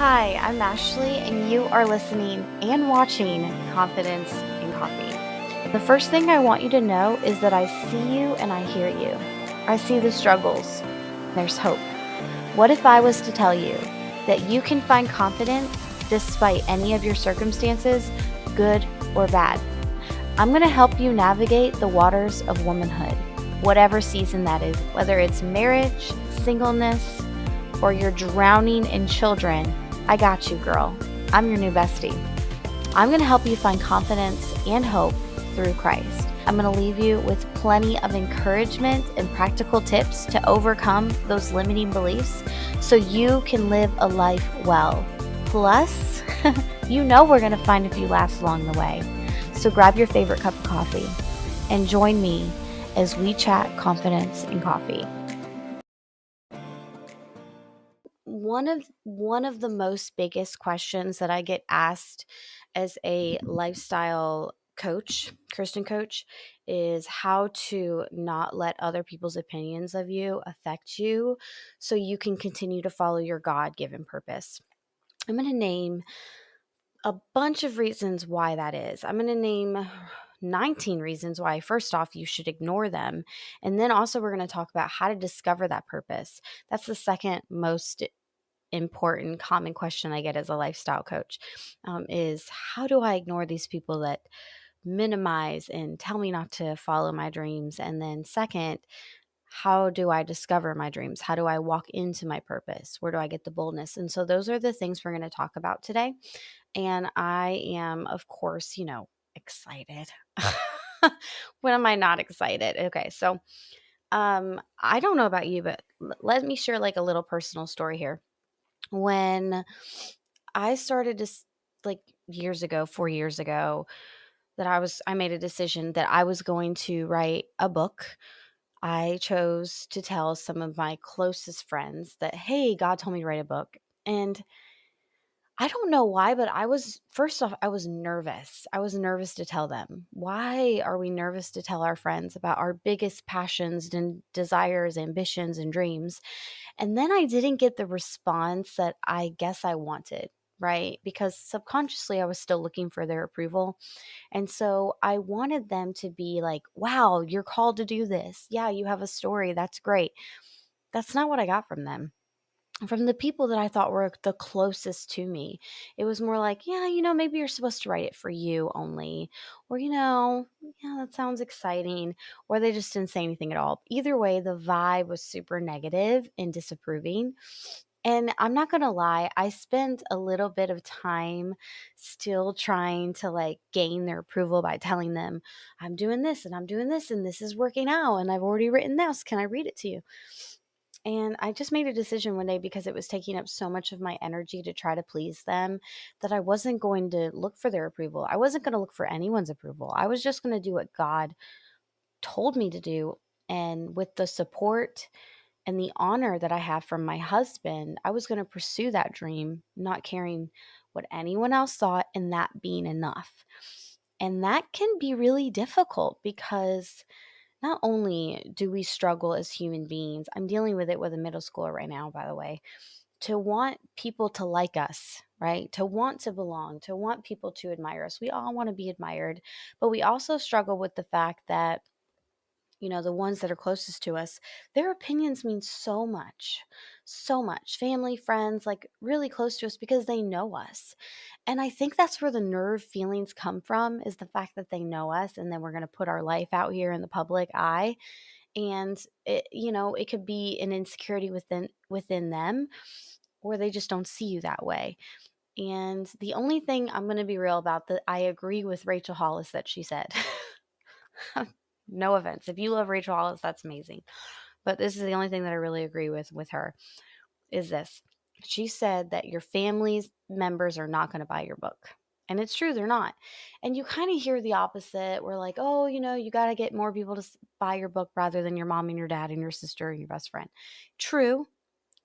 Hi, I'm Ashley, and you are listening and watching Confidence in Coffee. The first thing I want you to know is that I see you and I hear you. I see the struggles. There's hope. What if I was to tell you that you can find confidence despite any of your circumstances, good or bad? I'm going to help you navigate the waters of womanhood, whatever season that is, whether it's marriage, singleness, or you're drowning in children. I got you, girl. I'm your new bestie. I'm going to help you find confidence and hope through Christ. I'm going to leave you with plenty of encouragement and practical tips to overcome those limiting beliefs so you can live a life well. Plus, we're going to find a few laughs along the way. So grab your favorite cup of coffee and join me as we chat confidence in coffee. One of the most biggest questions that I get asked as a lifestyle coach, Christian coach, is how to not let other people's opinions of you affect you so you can continue to follow your God-given purpose. I'm going to name a bunch of reasons why that is. I'm going to name 19 reasons why, first off, you should ignore them. And then also, we're going to talk about how to discover that purpose. That's the second most important common question I get as a lifestyle coach, is how do I ignore these people that minimize and tell me not to follow my dreams? And then second, how do I discover my dreams? How do I walk into my purpose? Where do I get the boldness? And so those are the things we're going to talk about today. And I am, of course, excited. When am I not excited? Okay, so I don't know about you, but let me share like a little personal story here. When I started to like years ago, 4 years ago, that I made a decision that I was going to write a book. I chose to tell some of my closest friends that, hey, God told me to write a book. And I don't know why, but first off, I was nervous. I was nervous to tell them. Why are we nervous to tell our friends about our biggest passions and desires, ambitions, and dreams? And then I didn't get the response that I guess I wanted, right? Because subconsciously I was still looking for their approval. And so I wanted them to be like, wow, you're called to do this. Yeah, you have a story. That's great. That's not what I got from them. From the people that I thought were the closest to me, it was more like, yeah, maybe you're supposed to write it for you only. Or, yeah, that sounds exciting. Or they just didn't say anything at all. Either way, the vibe was super negative and disapproving. And I'm not going to lie, I spent a little bit of time still trying to like gain their approval by telling them, I'm doing this and I'm doing this and this is working out and I've already written this. Can I read it to you? And I just made a decision one day because it was taking up so much of my energy to try to please them that I wasn't going to look for their approval. I wasn't going to look for anyone's approval. I was just going to do what God told me to do. And with the support and the honor that I have from my husband, I was going to pursue that dream, not caring what anyone else thought, and that being enough. And that can be really difficult because not only do we struggle as human beings, I'm dealing with it with a middle schooler right now, by the way, to want people to like us, right? To want to belong, to want people to admire us. We all want to be admired, but we also struggle with the fact that the ones that are closest to us, their opinions mean so much, so much. Family, friends, like really close to us because they know us. And I think that's where the nerve feelings come from, is the fact that they know us and then we're going to put our life out here in the public eye. And it could be an insecurity within them, or they just don't see you that way. And the only thing I'm going to be real about, that I agree with Rachel Hollis that she said. No offense. If you love Rachel Hollis, that's amazing. But this is the only thing that I really agree with her, is this. She said that your family's members are not going to buy your book. And it's true, they're not. And you kind of hear the opposite. We're like, oh, you got to get more people to buy your book rather than your mom and your dad and your sister and your best friend. True,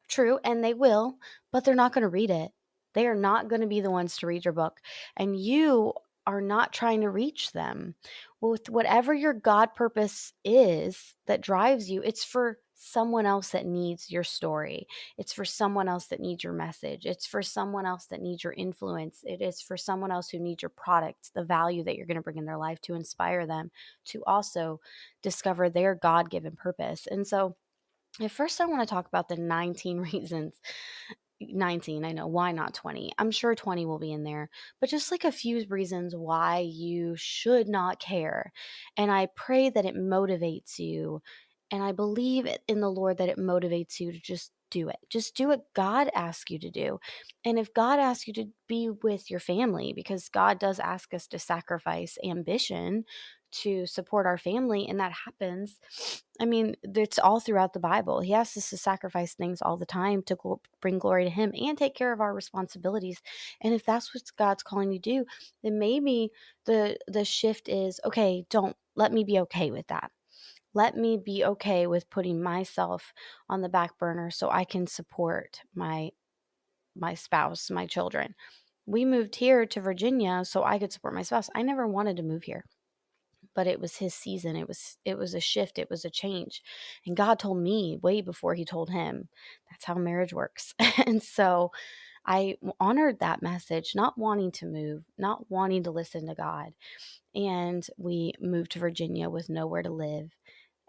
true. And they will, but they're not going to read it. They are not going to be the ones to read your book. And you are not trying to reach them. With whatever your God purpose is that drives you, it's for someone else that needs your story. It's for someone else that needs your message. It's for someone else that needs your influence. It is for someone else who needs your product, the value that you're going to bring in their life to inspire them to also discover their God-given purpose. And so, at first, I want to talk about the 19 reasons. 19, I know, why not 20? I'm sure 20 will be in there, but just like a few reasons why you should not care. And I pray that it motivates you. And I believe in the Lord that it motivates you to just do it. Just do what God asks you to do. And if God asks you to be with your family, because God does ask us to sacrifice ambition to support our family, and that happens. I mean, it's all throughout the Bible. He asks us to sacrifice things all the time to bring glory to Him and take care of our responsibilities. And if that's what God's calling you to do, then maybe the shift is, okay, don't let me be okay with that. Let me be okay with putting myself on the back burner so I can support my spouse, my children. We moved here to Virginia so I could support my spouse. I never wanted to move here, but it was his season. It was a shift, it was a change. And God told me way before he told him. That's how marriage works. And so I honored that message, not wanting to move, not wanting to listen to God. And we moved to Virginia with nowhere to live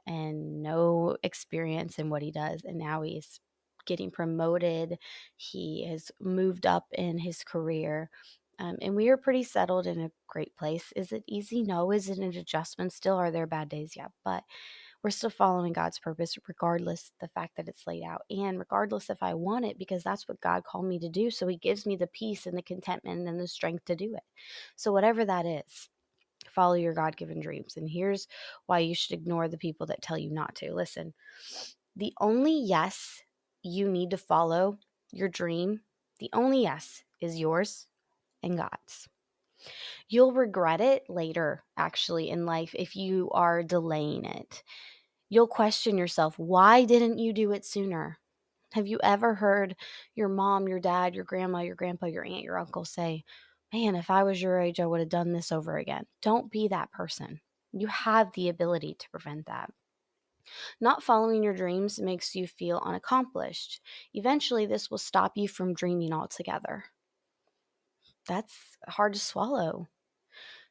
and no experience in what he does. And now he's getting promoted. He has moved up in his career. And we are pretty settled in a great place. Is it easy? No. Is it an adjustment still? Are there bad days? Yeah. But we're still following God's purpose, regardless the fact that it's laid out, and regardless if I want it, because that's what God called me to do. So He gives me the peace and the contentment and the strength to do it. So whatever that is, follow your God-given dreams. And here's why you should ignore the people that tell you not to. Listen, the only yes you need to follow your dream, the only yes is yours and God's. You'll regret it later, actually, in life if you are delaying it. You'll question yourself, why didn't you do it sooner? Have you ever heard your mom, your dad, your grandma, your grandpa, your aunt, your uncle say, man, if I was your age, I would have done this over again? Don't be that person. You have the ability to prevent that. Not following your dreams makes you feel unaccomplished. Eventually, this will stop you from dreaming altogether. That's hard to swallow.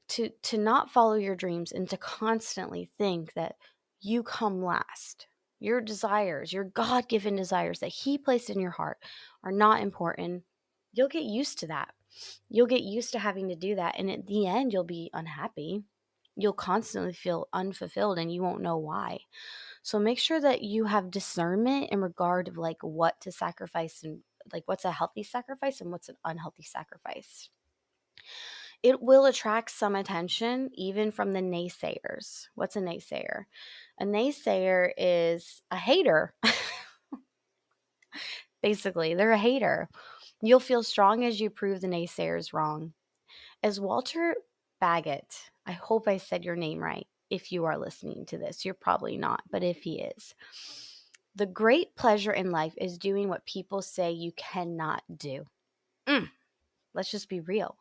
To not follow your dreams and to constantly think that you come last. Your desires, your God-given desires that He placed in your heart are not important. You'll get used to that. You'll get used to having to do that. And at the end, you'll be unhappy. You'll constantly feel unfulfilled and you won't know why. So make sure that you have discernment in regard of like what to sacrifice and like what's a healthy sacrifice and what's an unhealthy sacrifice. It will attract some attention, even from the naysayers. What's a naysayer? A naysayer is a hater. Basically, they're a hater. You'll feel strong as you prove the naysayers wrong. As Walter Baggett, I hope I said your name right. If you are listening to this, you're probably not, but if he is, the great pleasure in life is doing what people say you cannot do. Let's just be real.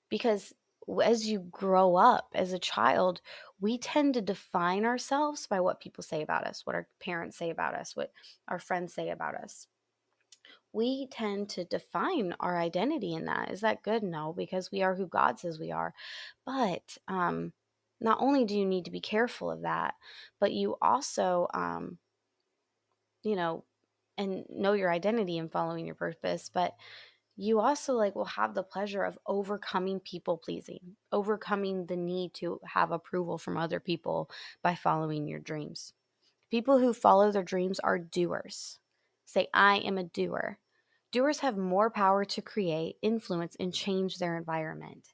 Because as you grow up as a child, we tend to define ourselves by what people say about us, what our parents say about us, what our friends say about us. We tend to define our identity in that. Is that good? No, because we are who God says we are. But not only do you need to be careful of that, but you also, and know your identity and following your purpose. But you also will have the pleasure of overcoming people pleasing, overcoming the need to have approval from other people by following your dreams. People who follow their dreams are doers. Say, I am a doer. Doers have more power to create, influence, and change their environment.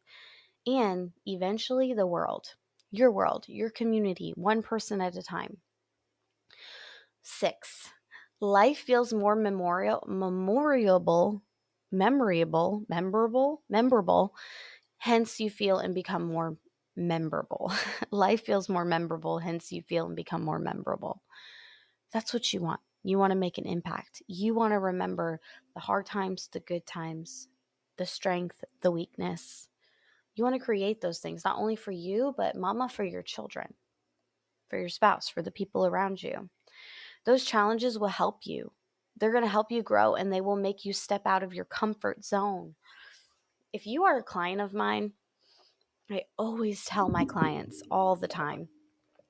And eventually the world, your community, one person at a time. 6, life feels more memorable, hence you feel and become more memorable. Life feels more memorable, hence you feel and become more memorable. That's what you want. You want to make an impact. You want to remember the hard times, the good times, the strength, the weakness. You want to create those things, not only for you, but mama, for your children, for your spouse, for the people around you. Those challenges will help you. They're going to help you grow, and they will make you step out of your comfort zone. If you are a client of mine, I always tell my clients all the time,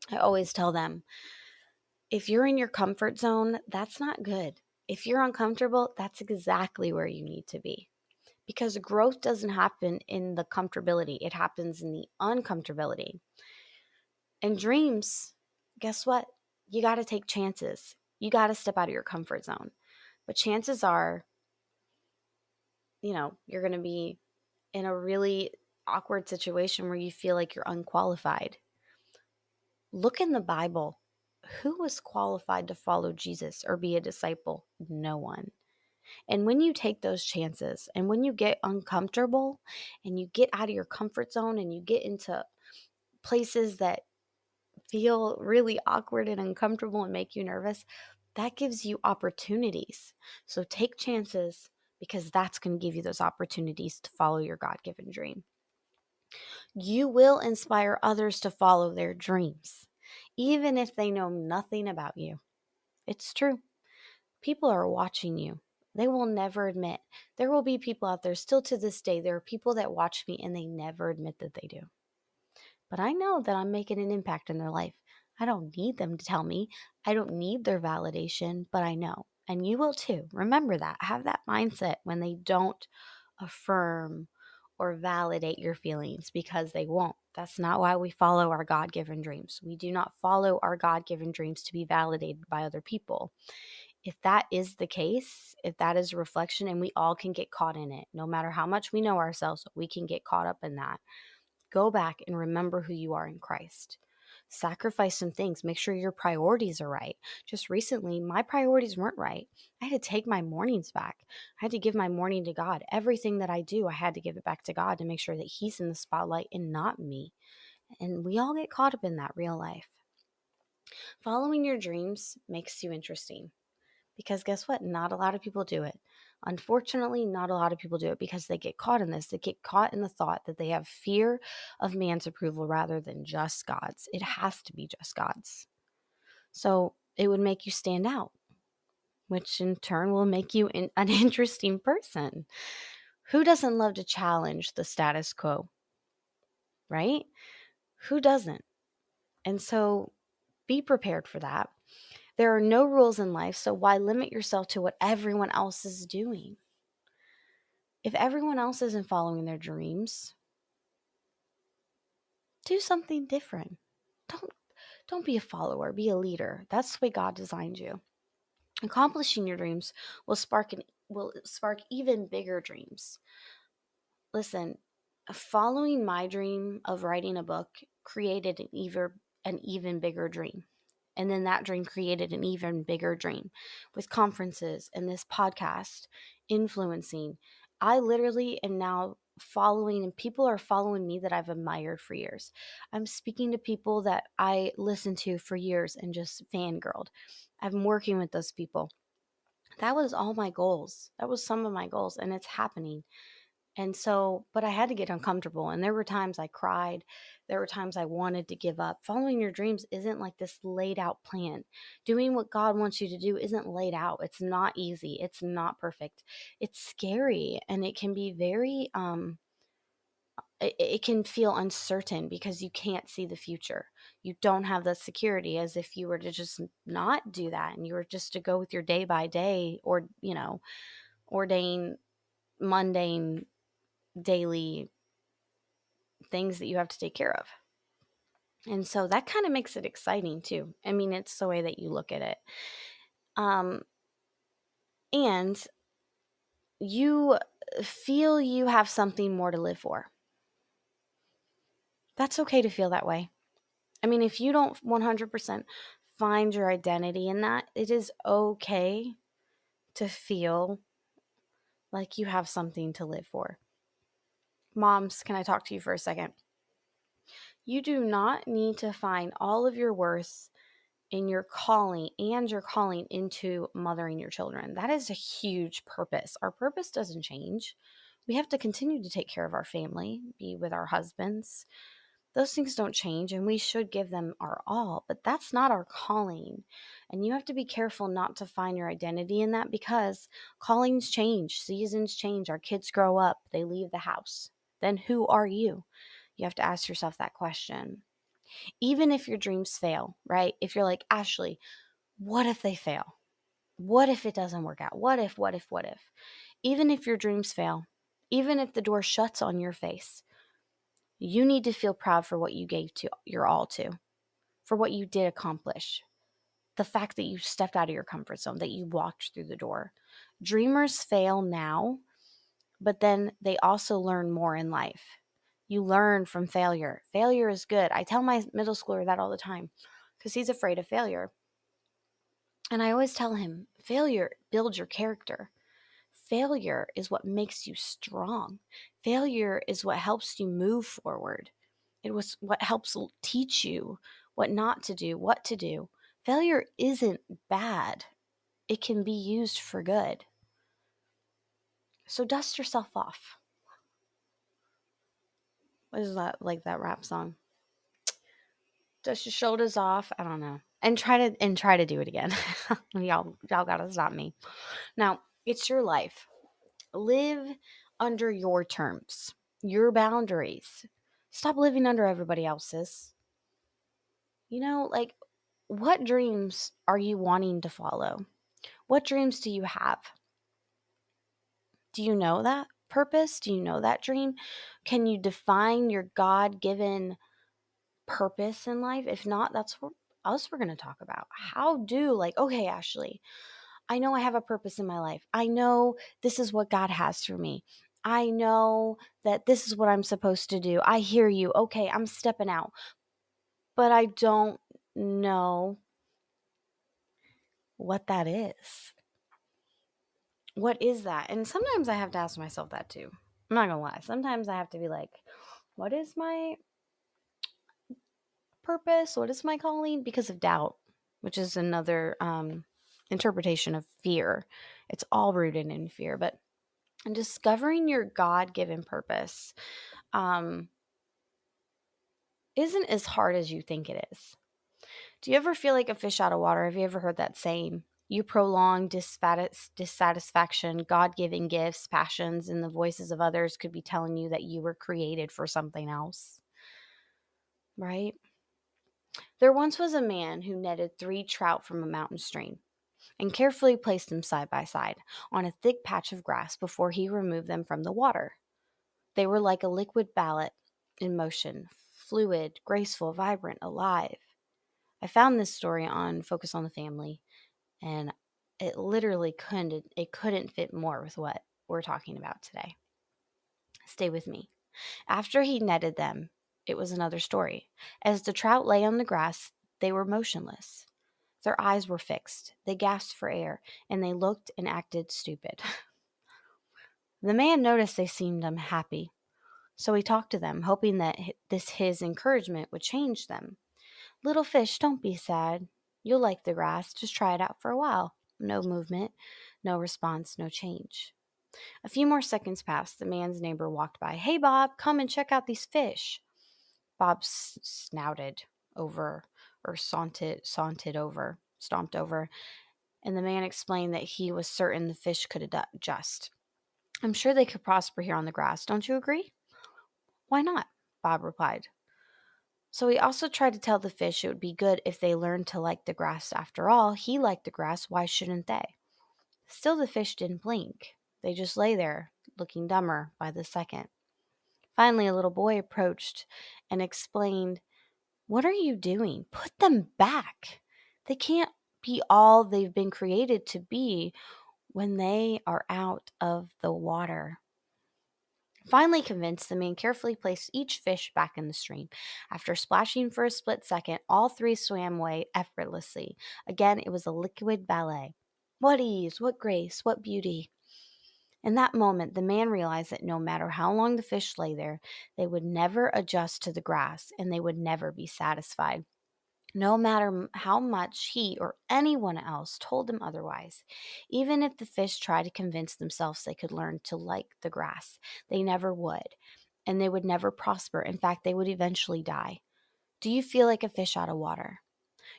I always tell them, if you're in your comfort zone, that's not good. If you're uncomfortable, that's exactly where you need to be. Because growth doesn't happen in the comfortability, it happens in the uncomfortability. And dreams, guess what? You got to take chances. You got to step out of your comfort zone. But chances are, you're going to be in a really awkward situation where you feel like you're unqualified. Look in the Bible. Who was qualified to follow Jesus or be a disciple? No one. And when you take those chances and when you get uncomfortable and you get out of your comfort zone and you get into places that feel really awkward and uncomfortable and make you nervous, that gives you opportunities. So take chances, because that's going to give you those opportunities to follow your God-given dream. You will inspire others to follow their dreams, even if they know nothing about you. It's true. People are watching you. They will never admit. There will be people out there still to this day. There are people that watch me and they never admit that they do. But I know that I'm making an impact in their life. I don't need them to tell me. I don't need their validation, but I know. And you will too. Remember that. Have that mindset when they don't affirm or validate your feelings, because they won't. That's not why we follow our God-given dreams. We do not follow our God-given dreams to be validated by other people. If that is the case, if that is a reflection, and we all can get caught in it, no matter how much we know ourselves, we can get caught up in that. Go back and remember who you are in Christ. Sacrifice some things. Make sure your priorities are right. Just recently, my priorities weren't right. I had to take my mornings back. I had to give my morning to God. Everything that I do, I had to give it back to God to make sure that He's in the spotlight and not me. And we all get caught up in that real life. Following your dreams makes you interesting. Because guess what? Not a lot of people do it. Unfortunately, not a lot of people do it because they get caught in this. They get caught in the thought that they have fear of man's approval rather than just God's. It has to be just God's. So it would make you stand out, which in turn will make you an interesting person. Who doesn't love to challenge the status quo, right? Who doesn't? And so be prepared for that. There are no rules in life, so why limit yourself to what everyone else is doing? If everyone else isn't following their dreams, do something different. Don't be a follower, be a leader. That's the way God designed you. Accomplishing your dreams will spark even bigger dreams. Listen, following my dream of writing a book created an even bigger dream. And then that dream created an even bigger dream with conferences and this podcast, influencing. I literally am now following, and people are following me that I've admired for years. I'm speaking to people that I listened to for years and just fangirled. I'm working with those people. That was all my goals. That was some of my goals, and it's happening. And so, but I had to get uncomfortable. And there were times I cried. There were times I wanted to give up. Following your dreams isn't like this laid out plan. Doing what God wants you to do isn't laid out. It's not easy. It's not perfect. It's scary. And it can be very, it can feel uncertain because you can't see the future. You don't have the security, as if you were to just not do that and you were just to go with your day by day, or, ordain mundane daily things that you have to take care of. And so that kind of makes it exciting too. I mean, it's the way that you look at it. And you feel you have something more to live for. That's okay to feel that way. I mean, if you don't 100% find your identity in that, it is okay to feel like you have something to live for. Moms, can I talk to you for a second? You do not need to find all of your worth in your calling into mothering your children. That is a huge purpose. Our purpose doesn't change. We have to continue to take care of our family, be with our husbands, Those things don't change, and we should give them our all, but that's not our calling. And you have to be careful not to find your identity in that, because callings change, seasons change, our kids grow up, they leave the house. Then who are you? You have to ask yourself that question. Even if your dreams fail, right? If you're like, Ashley, what if they fail? What if it doesn't work out? What if, what if, what if? Even if your dreams fail, even if the door shuts on your face, you need to feel proud for what you gave to your all to, for what you did accomplish. The fact that you stepped out of your comfort zone, that you walked through the door. Dreamers fail now, but then they also learn more in life. You learn from failure. Failure is good. I tell my middle schooler that all the time because he's afraid of failure. And I always tell him, failure builds your character. Failure is what makes you strong. Failure is what helps you move forward. It was what helps teach you what not to do, what to do. Failure isn't bad. It can be used for good. So dust yourself off. What is that, like that rap song? Dust your shoulders off. I don't know. And try to do it again. y'all gotta stop me. Now, it's your life. Live under your terms, your boundaries. Stop living under everybody else's. Like, what dreams are you wanting to follow? What dreams do you have? Do you know that purpose? Do you know that dream? Can you define your God-given purpose in life? If not, that's what else we're going to talk about. Okay, Ashley, I know I have a purpose in my life. I know this is what God has for me. I know that this is what I'm supposed to do. I hear you. Okay, I'm stepping out. But I don't know what that is. What is that? And sometimes I have to ask myself that too. I'm not going to lie. Sometimes I have to be like, what is my purpose? What is my calling? Because of doubt, which is another interpretation of fear. It's all rooted in fear. But discovering your God-given purpose isn't as hard as you think it is. Do you ever feel like a fish out of water? Have you ever heard that saying? You prolong dissatisfaction, God-given gifts, passions, and the voices of others could be telling you that you were created for something else, right? There once was a man who netted 3 trout from a mountain stream and carefully placed them side by side on a thick patch of grass before he removed them from the water. They were like a liquid ballot in motion, fluid, graceful, vibrant, alive. I found this story on Focus on the Family, and it literally couldn't fit more with what we're talking about today. Stay with me. After he netted them, it was another story. As the trout lay on the grass, they were motionless. Their eyes were fixed. They gasped for air, and they looked and acted stupid. The man noticed they seemed unhappy, so he talked to them, hoping that his encouragement would change them. Little fish, don't be sad. You'll like the grass. Just try it out for a while. No movement, no response, no change. A few more seconds passed. The man's neighbor walked by. Hey, Bob, come and check out these fish. Bob snouted over, or stomped over, and the man explained that he was certain the fish could adjust. I'm sure they could prosper here on the grass. Don't you agree? Why not? Bob replied. So he also tried to tell the fish it would be good if they learned to like the grass. After all, he liked the grass. Why shouldn't they? Still, the fish didn't blink. They just lay there, looking dumber by the second. Finally, a little boy approached and explained, What are you doing? Put them back. They can't be all they've been created to be when they are out of the water. Finally convinced, the man carefully placed each fish back in the stream. After splashing for a split second, all 3 swam away effortlessly. Again, it was a liquid ballet. What ease, what grace, what beauty. In that moment, the man realized that no matter how long the fish lay there, they would never adjust to the grass, and they would never be satisfied. No matter how much he or anyone else told them otherwise. Even if the fish tried to convince themselves they could learn to like the grass, they never would. and they would never prosper. In fact, they would eventually die. Do you feel like a fish out of water?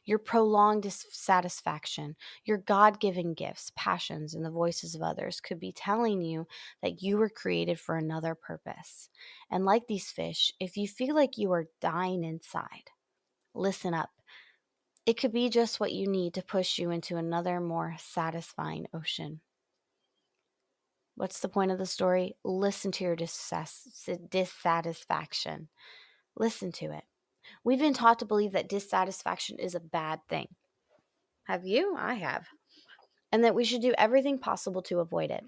Your prolonged dissatisfaction, your God given gifts, passions, and the voices of others could be telling you that you were created for another purpose. And like these fish, if you feel like you are dying inside, listen up. It could be just what you need to push you into another, more satisfying ocean. What's the point of the story? Listen to your dissatisfaction. Listen to it. We've been taught to believe that dissatisfaction is a bad thing. Have you? I have. And that we should do everything possible to avoid it.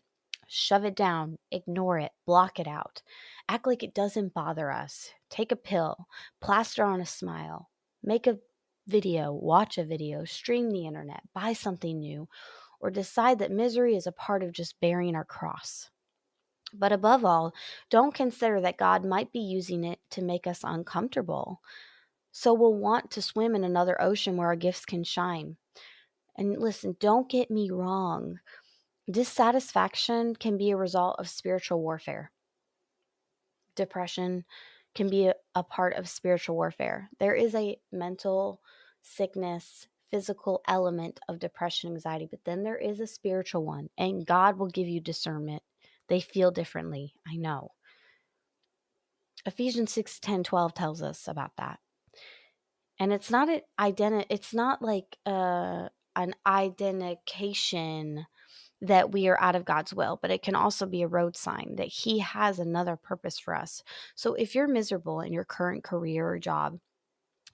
Shove it down, ignore it, block it out. Act like it doesn't bother us. Take a pill, plaster on a smile, make a video, watch a video, stream the internet, buy something new, or decide that misery is a part of just bearing our cross. But above all, don't consider that God might be using it to make us uncomfortable. So we'll want to swim in another ocean where our gifts can shine. And listen, don't get me wrong. Dissatisfaction can be a result of spiritual warfare. Depression can be a part of spiritual warfare. There is a mental sickness, physical element of depression, anxiety, but then there is a spiritual one, and God will give you discernment. They feel differently, I know. Ephesians 6:10-12 tells us about that. And it's not like an identification that we are out of God's will, but it can also be a road sign that He has another purpose for us. So if you're miserable in your current career or job,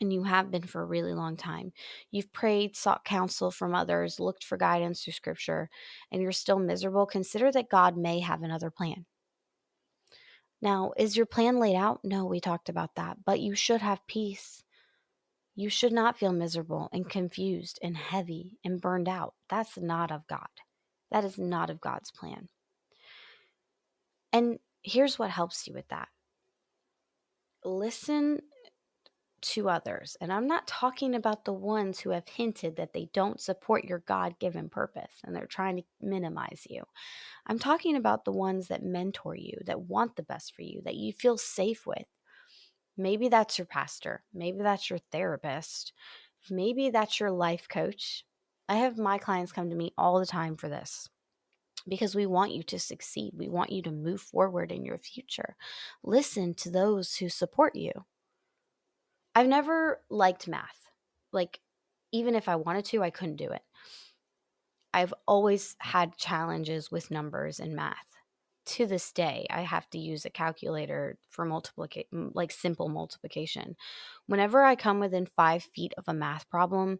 and you have been for a really long time, you've prayed, sought counsel from others, looked for guidance through scripture, and you're still miserable, consider that God may have another plan. Now, is your plan laid out? No, we talked about that, but you should have peace. You should not feel miserable and confused and heavy and burned out. That's not of God. That is not of God's plan. And here's what helps you with that. Listen to others. And I'm not talking about the ones who have hinted that they don't support your God-given purpose and they're trying to minimize you. I'm talking about the ones that mentor you, that want the best for you, that you feel safe with. Maybe that's your pastor. Maybe that's your therapist. Maybe that's your life coach. I have my clients come to me all the time for this because we want you to succeed. We want you to move forward in your future. Listen to those who support you. I've never liked math. Like, even if I wanted to, I couldn't do it. I've always had challenges with numbers and math. To this day, I have to use a calculator for like simple multiplication. Whenever I come within 5 feet of a math problem,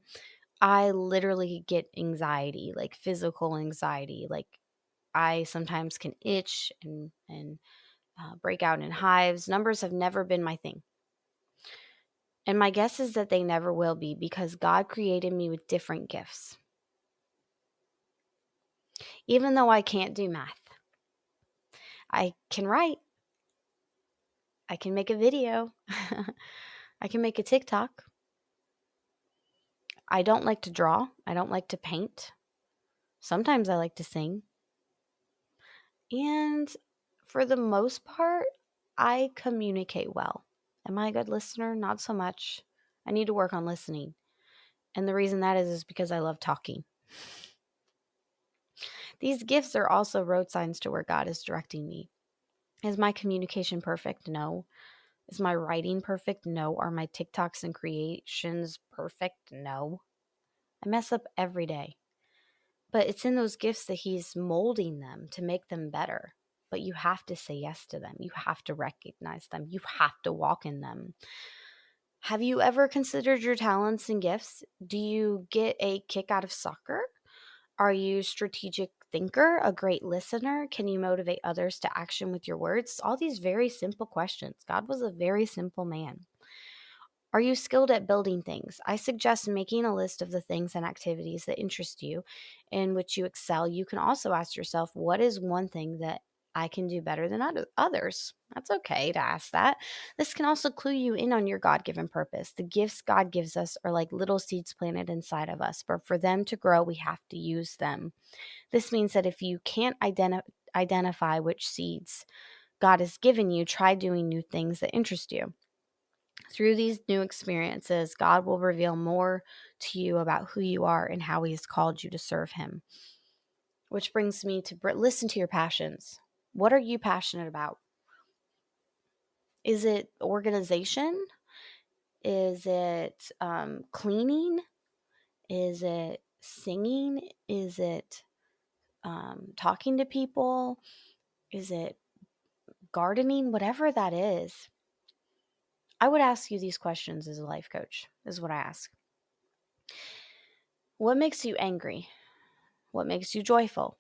I literally get anxiety, like physical anxiety. Like I sometimes can itch and break out in hives. Numbers have never been my thing. And my guess is that they never will be because God created me with different gifts. Even though I can't do math, I can write. I can make a video. I can make a TikTok. I don't like to draw. I don't like to paint. Sometimes I like to sing. And for the most part, I communicate well. Am I a good listener? Not so much. I need to work on listening. And the reason that is because I love talking. These gifts are also road signs to where God is directing me. Is my communication perfect? No. Is my writing perfect? No. Are my TikToks and creations perfect? No. I mess up every day. But it's in those gifts that He's molding them to make them better. But you have to say yes to them. You have to recognize them. You have to walk in them. Have you ever considered your talents and gifts? Do you get a kick out of soccer? Are you a strategic thinker, a great listener? Can you motivate others to action with your words? All these very simple questions. God was a very simple man. Are you skilled at building things? I suggest making a list of the things and activities that interest you, in which you excel. You can also ask yourself, what is one thing that I can do better than others? That's okay to ask that. This can also clue you in on your God-given purpose. The gifts God gives us are like little seeds planted inside of us, but for them to grow, we have to use them. This means that if you can't identify which seeds God has given you, try doing new things that interest you. Through these new experiences, God will reveal more to you about who you are and how He has called you to serve Him. Which brings me to listen to your passions. What are you passionate about? Is it organization? Is it cleaning? Is it singing? Is it talking to people? Is it gardening? Whatever that is, I would ask you these questions as a life coach, is what I ask. What makes you angry? What makes you joyful?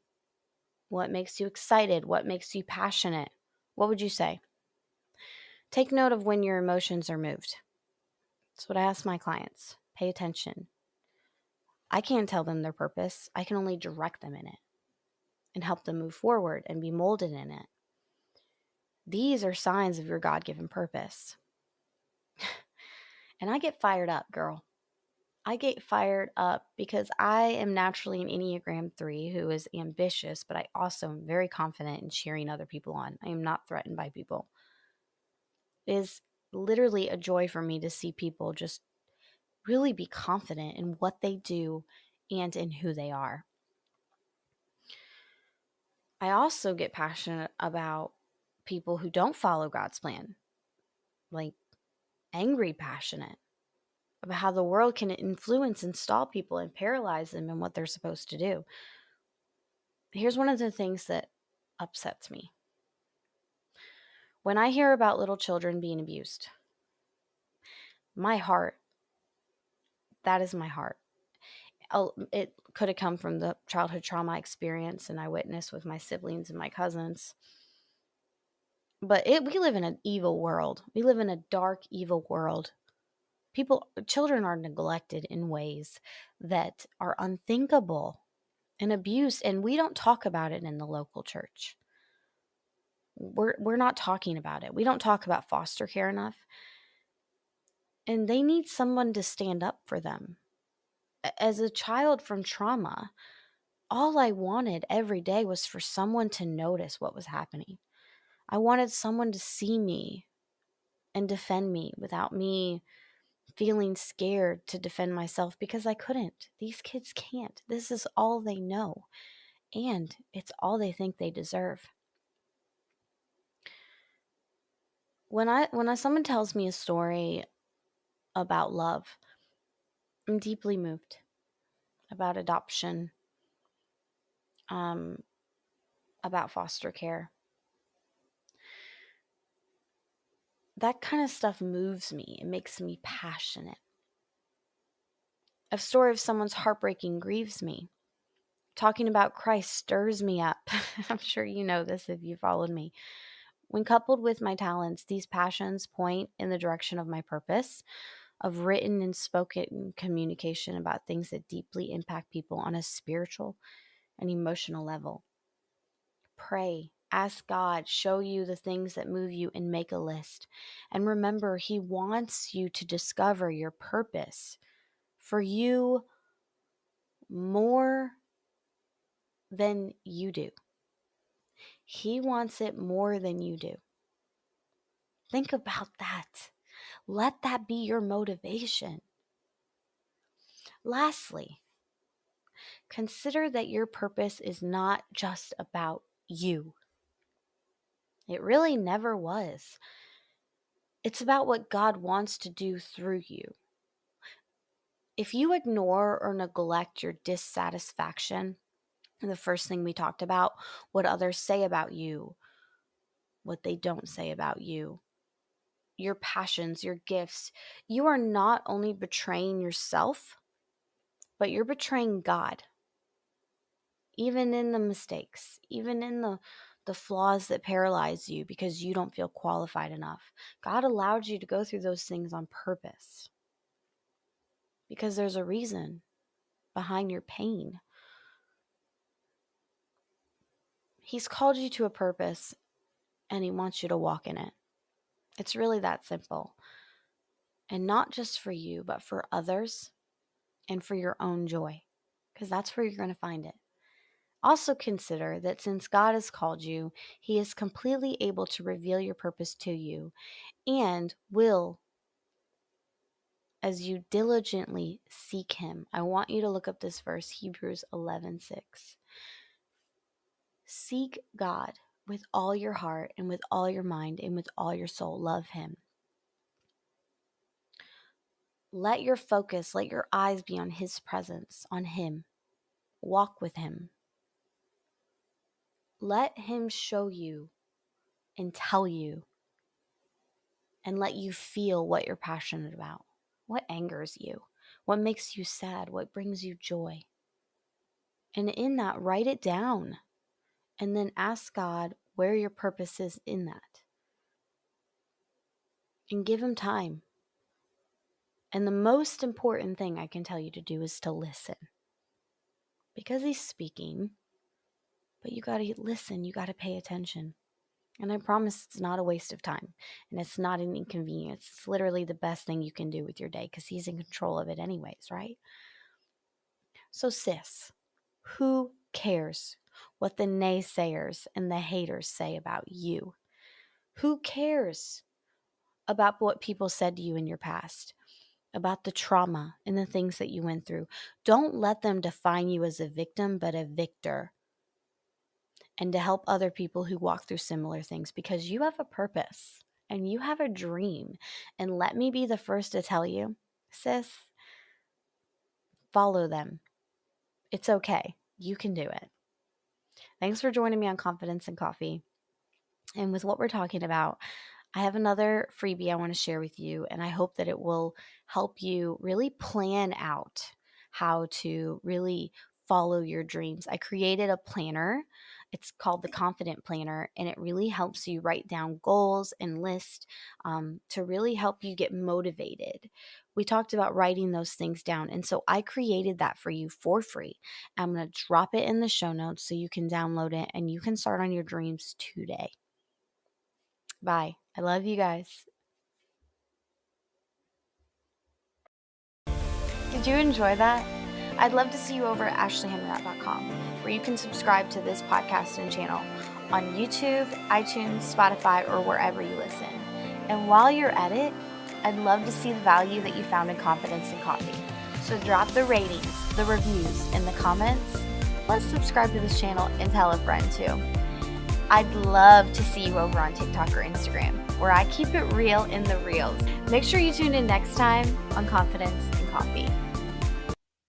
What makes you excited? What makes you passionate? What would you say? Take note of when your emotions are moved. That's what I ask my clients. Pay attention. I can't tell them their purpose. I can only direct them in it and help them move forward and be molded in it. These are signs of your God-given purpose. And I get fired up, girl. I get fired up because I am naturally an Enneagram 3 who is ambitious, but I also am very confident in cheering other people on. I am not threatened by people. It is literally a joy for me to see people just really be confident in what they do and in who they are. I also get passionate about people who don't follow God's plan, like angry passionate about how the world can influence and stall people and paralyze them in what they're supposed to do. Here's one of the things that upsets me. When I hear about little children being abused, my heart, that is my heart. It could have come from the childhood trauma experience and I witnessed with my siblings and my cousins. But we live in an evil world. We live in a dark, evil world. Children are neglected in ways that are unthinkable and abused, and we don't talk about it in the local church. We're not talking about it. We don't talk about foster care enough. And they need someone to stand up for them. As a child from trauma, all I wanted every day was for someone to notice what was happening. I wanted someone to see me and defend me without me feeling scared to defend myself because I couldn't. These kids can't. This is all they know. And it's all they think they deserve. When someone tells me a story about love, I'm deeply moved. About adoption, about foster care. That kind of stuff moves me. It makes me passionate. A story of someone's heartbreaking grieves me. Talking about Christ stirs me up. I'm sure you know this if you followed me. When coupled with my talents, these passions point in the direction of my purpose, of written and spoken communication about things that deeply impact people on a spiritual and emotional level. Pray, ask God, show you the things that move you, and make a list. And remember, He wants you to discover your purpose for you more than you do. He wants it more than you do. Think about that. Let that be your motivation. Lastly, consider that your purpose is not just about you. It really never was. It's about what God wants to do through you. If you ignore or neglect your dissatisfaction, the first thing we talked about, what others say about you, what they don't say about you, your passions, your gifts, you are not only betraying yourself, but you're betraying God. Even in the mistakes, even in the flaws that paralyze you because you don't feel qualified enough. God allowed you to go through those things on purpose because there's a reason behind your pain. He's called you to a purpose and He wants you to walk in it. It's really that simple. And not just for you, but for others and for your own joy, because that's where you're going to find it. Also consider that since God has called you, He is completely able to reveal your purpose to you and will, as you diligently seek Him. I want you to look up this verse, Hebrews 11:6. Seek God with all your heart and with all your mind and with all your soul. Love Him. Let your focus, let your eyes be on His presence, on Him. Walk with Him. Let Him show you and tell you and let you feel what you're passionate about. What angers you? What makes you sad? What brings you joy? And in that, write it down and then ask God where your purpose is in that. And give Him time. And the most important thing I can tell you to do is to listen. Because He's speaking, but you got to listen, you got to pay attention. And I promise it's not a waste of time and it's not an inconvenience. It's literally the best thing you can do with your day because He's in control of it anyways, right? So sis, who cares what the naysayers and the haters say about you? Who cares about what people said to you in your past, about the trauma and the things that you went through? Don't let them define you as a victim, but a victor. And to help other people who walk through similar things, because you have a purpose and you have a dream. And let me be the first to tell you, sis, follow them. It's okay. You can do it. Thanks for joining me on Confidence and Coffee. And with what we're talking about, I have another freebie I want to share with you, and I hope that it will help you really plan out how to really follow your dreams. I created a planner. It's called the Confident Planner, and it really helps you write down goals and list to really help you get motivated. We talked about writing those things down, and so I created that for you for free. I'm going to drop it in the show notes so you can download it and you can start on your dreams today. Bye. I love you guys. Did you enjoy that? I'd love to see you over at ashleyhenrat.com, where you can subscribe to this podcast and channel on YouTube, iTunes, Spotify, or wherever you listen. And while you're at it, I'd love to see the value that you found in Confidence and Coffee. So drop the ratings, the reviews, and the comments. Let's subscribe to this channel and tell a friend too. I'd love to see you over on TikTok or Instagram, where I keep it real in the reels. Make sure you tune in next time on Confidence and Coffee.